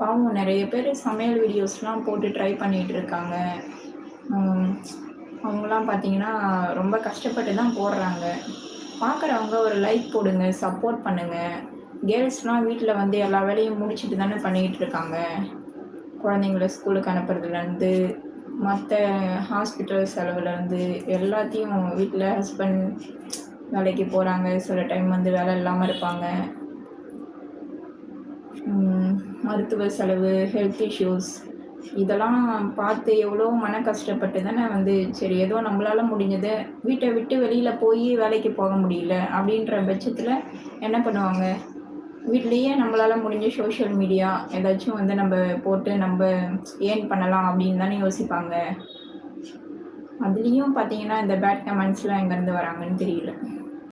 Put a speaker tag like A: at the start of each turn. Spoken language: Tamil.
A: பாவம் நெறைய பேர் சமையல் வீடியோஸ்லாம் போட்டு ட்ரை பண்ணிட்டு இருக்காங்க. ம். அவங்கலாம் பார்த்தீங்கன்னா, ரொம்ப கஷ்டப்பட்டு தான் போடுறாங்க. பார்க்குறவங்க ஒரு லைக் போடுங்க, சப்போர்ட் பண்ணுங்க. கேர்ள்ஸ்லாம் வீட்ல வந்து எல்லா வேலையும் முடிச்சுட்டு தானே பண்ணிக்கிட்டு இருக்காங்க. குழந்தைங்கள ஸ்கூலுக்கு அனுப்புறதுலேருந்து, மத்த ஹாஸ்பிட்டல் செலவுலேருந்து எல்லாத்தையும் வீட்ல ஹஸ்பண்ட் வேலைக்கு போறாங்க. சில டைம் வந்து வேலை இல்லாம இருப்பாங்க. மருத்துவ செலவு, ஹெல்த் இஷ்யூஸ் இதெல்லாம் பார்த்து எவ்வளோ மன கஷ்டப்பட்டு தானே வந்து சரி ஏதோ நம்மளால முடிஞ்சத வீட்டை விட்டு வெளியில போய் வேலைக்கு போக முடியல அப்படின்ற பட்சத்தில் என்ன பண்ணுவாங்க? வீட்லேயே நம்மளால முடிஞ்ச சோஷியல் மீடியா ஏதாச்சும் வந்து நம்ம போட்டு நம்ம ஏர்ன் பண்ணலாம் அப்படின்னு தானே யோசிப்பாங்க. அதுலேயும் பார்த்தீங்கன்னா இந்த பேட் கமெண்ட்ஸ்லாம் எங்கேருந்து வராங்கன்னு தெரியல.